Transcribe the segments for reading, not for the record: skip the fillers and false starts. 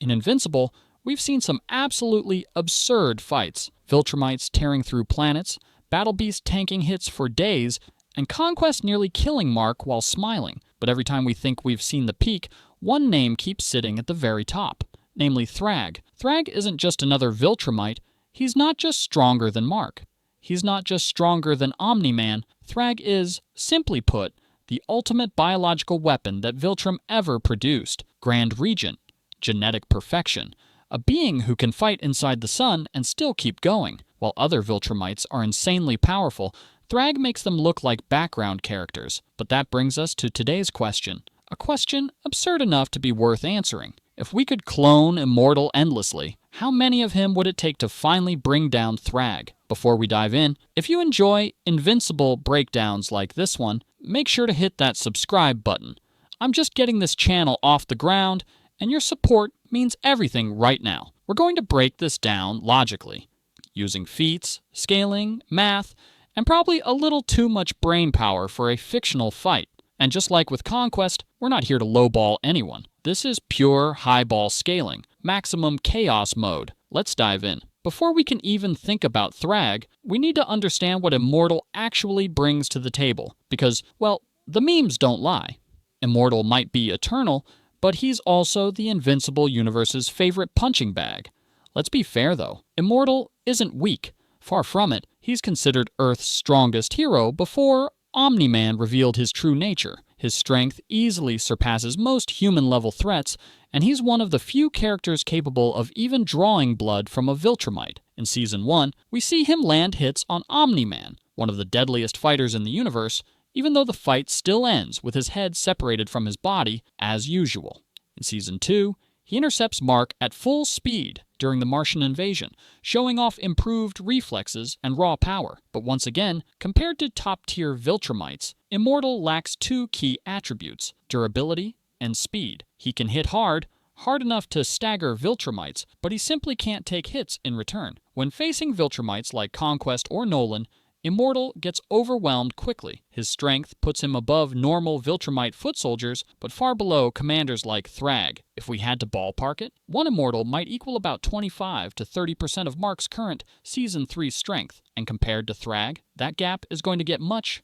In Invincible, we've seen some absolutely absurd fights. Viltrumites tearing through planets, Battle Beast tanking hits for days, and Conquest nearly killing Mark while smiling. But every time we think we've seen the peak, one name keeps sitting at the very top, namely Thragg. Thragg isn't just another Viltrumite. He's not just stronger than Mark. He's not just stronger than Omni-Man. Thragg is, simply put, the ultimate biological weapon that Viltrum ever produced. Grand Regent. Genetic perfection. A being who can fight inside the sun and still keep going. While other Viltrumites are insanely powerful, Thragg makes them look like background characters. But that brings us to today's question. A question absurd enough to be worth answering. If we could clone Immortal endlessly, how many of him would it take to finally bring down Thragg? Before we dive in, if you enjoy Invincible breakdowns like this one, make sure to hit that subscribe button. I'm just getting this channel off the ground, and your support means everything right now. We're going to break this down logically, using feats, scaling, math, and probably a little too much brain power for a fictional fight. And just like with Conquest, we're not here to lowball anyone. This is pure highball scaling, maximum chaos mode. Let's dive in. Before we can even think about Thragg, we need to understand what Immortal actually brings to the table. Because, well, the memes don't lie. Immortal might be eternal, but he's also the Invincible universe's favorite punching bag. Let's be fair though, Immortal isn't weak. Far from it, he's considered Earth's strongest hero before Omni-Man revealed his true nature. His strength easily surpasses most human-level threats, and he's one of the few characters capable of even drawing blood from a Viltrumite. In Season 1, we see him land hits on Omni-Man, one of the deadliest fighters in the universe, even though the fight still ends with his head separated from his body, as usual. In Season 2, he intercepts Mark at full speed during the Martian invasion, showing off improved reflexes and raw power. But once again, compared to top-tier Viltrumites, Immortal lacks two key attributes, durability and speed. He can hit hard enough to stagger Viltrumites, but he simply can't take hits in return. When facing Viltrumites like Conquest or Nolan, Immortal gets overwhelmed quickly. His strength puts him above normal Viltrumite foot soldiers, but far below commanders like Thragg. If we had to ballpark it, one Immortal might equal about 25 to 30% of Mark's current Season 3 strength, and compared to Thragg, that gap is going to get much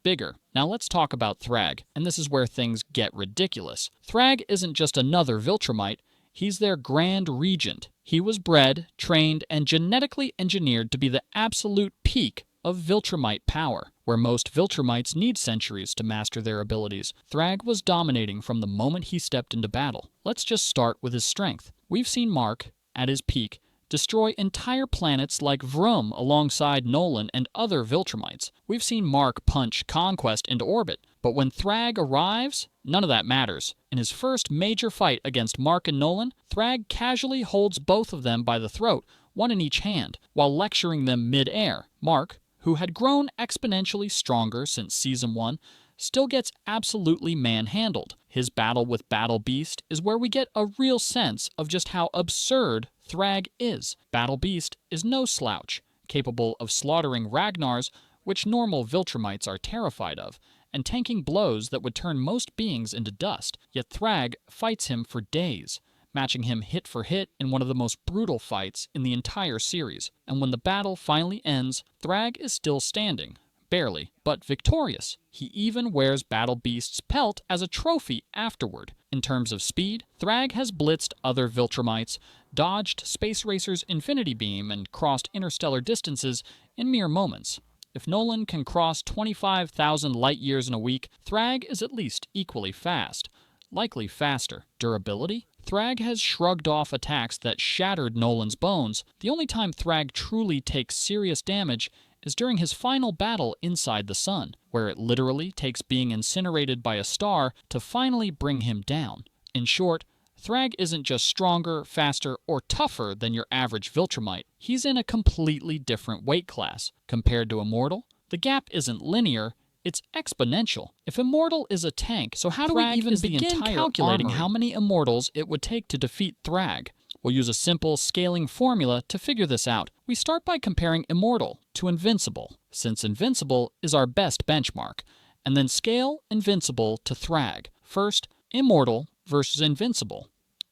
bigger. Now let's talk about Thragg, and this is where things get ridiculous. Thragg isn't just another Viltrumite, he's their Grand Regent. He was bred, trained, and genetically engineered to be the absolute peak of Viltrumite power. Where most Viltrumites need centuries to master their abilities, Thragg was dominating from the moment he stepped into battle. Let's just start with his strength. We've seen Mark, at his peak, destroy entire planets like Vroom alongside Nolan and other Viltrumites. We've seen Mark punch Conquest into orbit, but when Thragg arrives, none of that matters. In his first major fight against Mark and Nolan, Thragg casually holds both of them by the throat, one in each hand, while lecturing them mid-air. Mark, who had grown exponentially stronger since Season 1, still gets absolutely manhandled. His battle with Battle Beast is where we get a real sense of just how absurd Thragg is. Battle Beast is no slouch, capable of slaughtering Ragnars, which normal Viltrumites are terrified of, and tanking blows that would turn most beings into dust. Yet Thragg fights him for days, matching him hit for hit in one of the most brutal fights in the entire series. And when the battle finally ends, Thragg is still standing, barely, but victorious. He even wears Battle Beast's pelt as a trophy afterward. In terms of speed, Thragg has blitzed other Viltrumites, dodged Space Racer's Infinity Beam, and crossed interstellar distances in mere moments. If Nolan can cross 25,000 light-years in a week, Thragg is at least equally fast, likely faster. Durability? Thragg has shrugged off attacks that shattered Nolan's bones. The only time Thragg truly takes serious damage is during his final battle inside the sun, where it literally takes being incinerated by a star to finally bring him down. In short, Thragg isn't just stronger, faster, or tougher than your average Viltrumite. He's in a completely different weight class. Compared to Immortal, the gap isn't linear, it's exponential. If Immortal is a tank, so how do we even begin calculating how many Immortals it would take to defeat Thragg? We'll use a simple scaling formula to figure this out. We start by comparing Immortal to Invincible, since Invincible is our best benchmark, and then scale Invincible to Thragg. First, Immortal versus Invincible.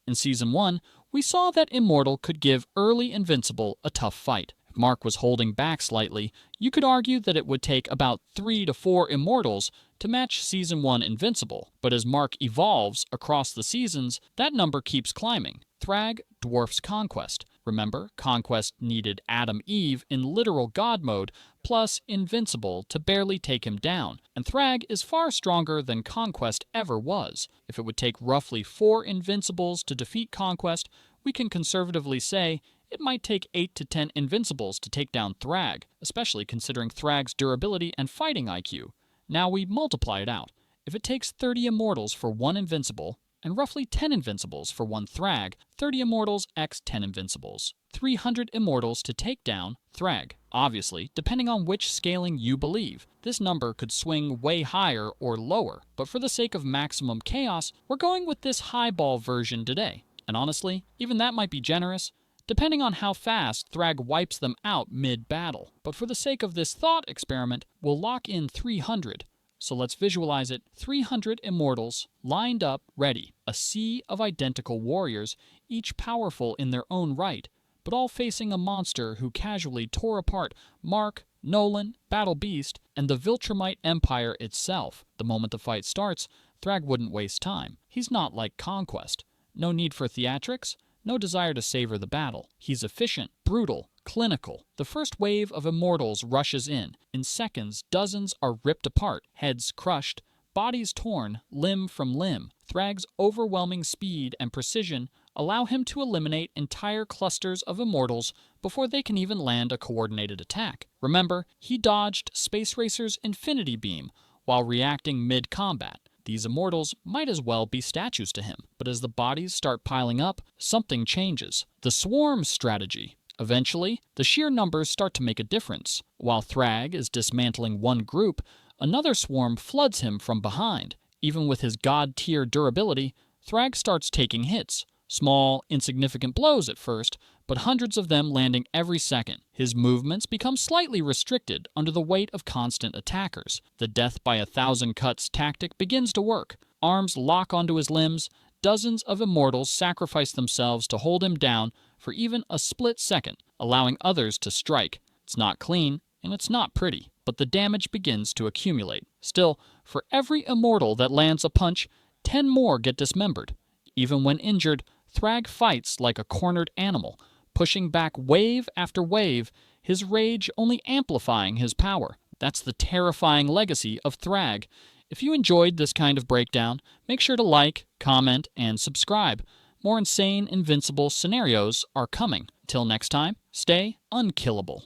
In Season 1, we saw that Immortal could give early Invincible a tough fight. If Mark was holding back slightly, you could argue that it would take about 3 to 4 Immortals to match Season 1 Invincible, but as Mark evolves across the seasons, that number keeps climbing. Thragg dwarfs Conquest. Remember, Conquest needed Adam Eve in literal God mode, plus Invincible to barely take him down, and Thragg is far stronger than Conquest ever was. If it would take roughly 4 Invincibles to defeat Conquest, we can conservatively say it might take 8 to 10 Invincibles to take down Thragg, especially considering Thragg's durability and fighting IQ. Now we multiply it out. If it takes 30 Immortals for 1 Invincible, and roughly 10 Invincibles for 1 Thragg, 30 Immortals x 10 Invincibles. 300 Immortals to take down Thragg. Obviously, depending on which scaling you believe, this number could swing way higher or lower, but for the sake of maximum chaos, we're going with this highball version today. And honestly, even that might be generous, depending on how fast Thragg wipes them out mid-battle. But for the sake of this thought experiment, we'll lock in 300. So let's visualize it. 300 Immortals lined up, ready. A sea of identical warriors, each powerful in their own right, but all facing a monster who casually tore apart Mark, Nolan, Battle Beast, and the Viltrumite Empire itself. The moment the fight starts, Thragg wouldn't waste time. He's not like Conquest. No need for theatrics, no desire to savor the battle. He's efficient, brutal, clinical. The first wave of Immortals rushes in. In seconds, dozens are ripped apart, heads crushed, bodies torn, limb from limb. Thragg's overwhelming speed and precision allow him to eliminate entire clusters of Immortals before they can even land a coordinated attack. Remember, he dodged Space Racer's Infinity Beam while reacting mid-combat. These Immortals might as well be statues to him, but as the bodies start piling up, something changes. The swarm strategy. Eventually, the sheer numbers start to make a difference. While Thragg is dismantling one group, another swarm floods him from behind. Even with his god-tier durability, Thragg starts taking hits. Small, insignificant blows at first, but hundreds of them landing every second. His movements become slightly restricted under the weight of constant attackers. The death by 1,000 cuts tactic begins to work. Arms lock onto his limbs. Dozens of Immortals sacrifice themselves to hold him down for even a split second, allowing others to strike. It's not clean, and it's not pretty, but the damage begins to accumulate. Still, for every Immortal that lands a punch, 10 more get dismembered. Even when injured, Thragg fights like a cornered animal, pushing back wave after wave, his rage only amplifying his power. That's the terrifying legacy of Thragg. If you enjoyed this kind of breakdown, make sure to like, comment, and subscribe. More insane, invincible scenarios are coming. Till next time, stay unkillable.